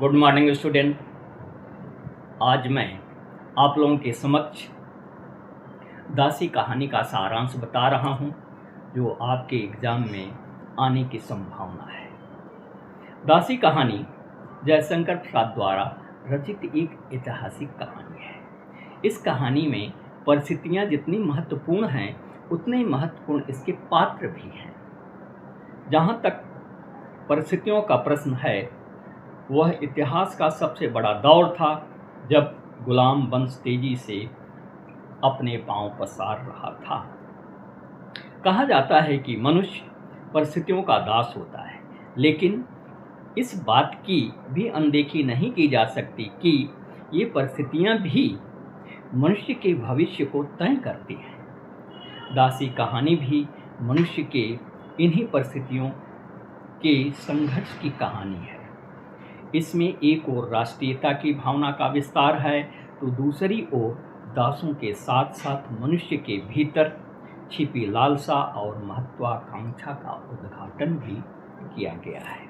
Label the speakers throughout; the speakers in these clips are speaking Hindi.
Speaker 1: Good morning student. आज मैं आप लोगों के समक्ष दासी कहानी का सारांश बता रहा हूं, जो आपके एग्जाम में आने की संभावना है। दासी कहानी जयशंकर प्रसाद द्वारा रचित एक ऐतिहासिक कहानी है। इस कहानी में परिस्थितियां जितनी महत्वपूर्ण हैं, उतने ही महत्वपूर्ण इसके पात्र भी हैं। जहां तक परिस्थितियों का प्रश्न है, वह इतिहास का सबसे बड़ा दौर था, जब गुलाम वंश तेजी से अपने पांव पसार रहा था। कहा जाता है कि मनुष्य परिस्थितियों का दास होता है, लेकिन इस बात की भी अनदेखी नहीं की जा सकती कि ये परिस्थितियां भी मनुष्य के भविष्य को तय करती हैं। दासी कहानी भी मनुष्य के इन्हीं परिस्थितियों के संघर्ष की कहानी है। इसमें एक ओर राष्ट्रीयता की भावना का विस्तार है, तो दूसरी ओर दासों के साथ साथ मनुष्य के भीतर छिपी लालसा और महत्वाकांक्षा का उद्घाटन भी किया गया है।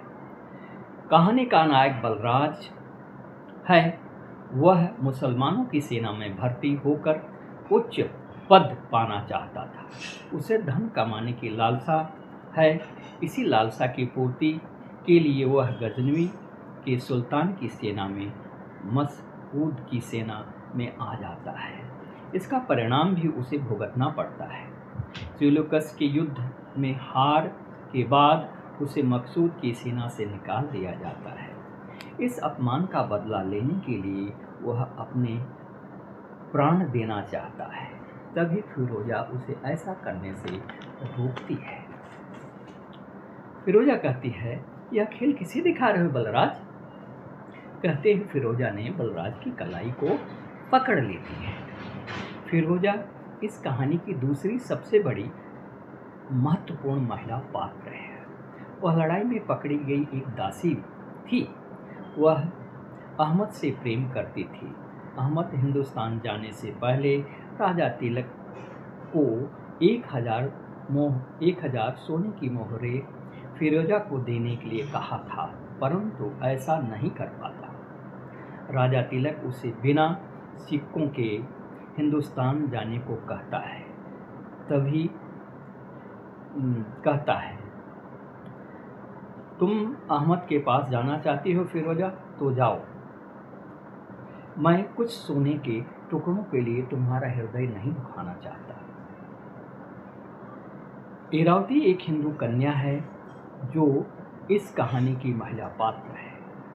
Speaker 1: कहानी का नायक बलराज है। वह मुसलमानों की सेना में भर्ती होकर उच्च पद पाना चाहता था। उसे धन कमाने की लालसा है। इसी लालसा की पूर्ति के लिए वह गजनवी के सुल्तान की सेना में मसऊद की सेना में आ जाता है। इसका परिणाम भी उसे भुगतना पड़ता है। सेल्यूकस के युद्ध में हार के बाद उसे मकसूद की सेना से निकाल दिया जाता है। इस अपमान का बदला लेने के लिए वह अपने प्राण देना चाहता है। तभी फिरोजा उसे ऐसा करने से रोकती है। फिरोजा कहती है, यह खेल किसे दिखा रहे हो बलराज? कहते ही फिरोजा ने बलराज की कलाई को पकड़ लेती है। फिरोजा इस कहानी की दूसरी सबसे बड़ी महत्वपूर्ण महिला पात्र है। वह लड़ाई में पकड़ी गई एक दासी थी। वह अहमद से प्रेम करती थी। अहमद हिंदुस्तान जाने से पहले राजा तिलक को 1000 सोने की मोहरें फिरोजा को देने के लिए कहा था, परंतु ऐसा नहीं कर पाता। राजा तिलक उसे बिना सिक्कों के हिंदुस्तान जाने को कहता है। तभी कहता है, तुम अहमद के पास जाना चाहती हो फिरोजा, तो जाओ। मैं कुछ सोने के टुकड़ों के लिए तुम्हारा हृदय नहीं दुखाना चाहता। इरावती एक हिंदू कन्या है, जो इस कहानी की महिला पात्र है।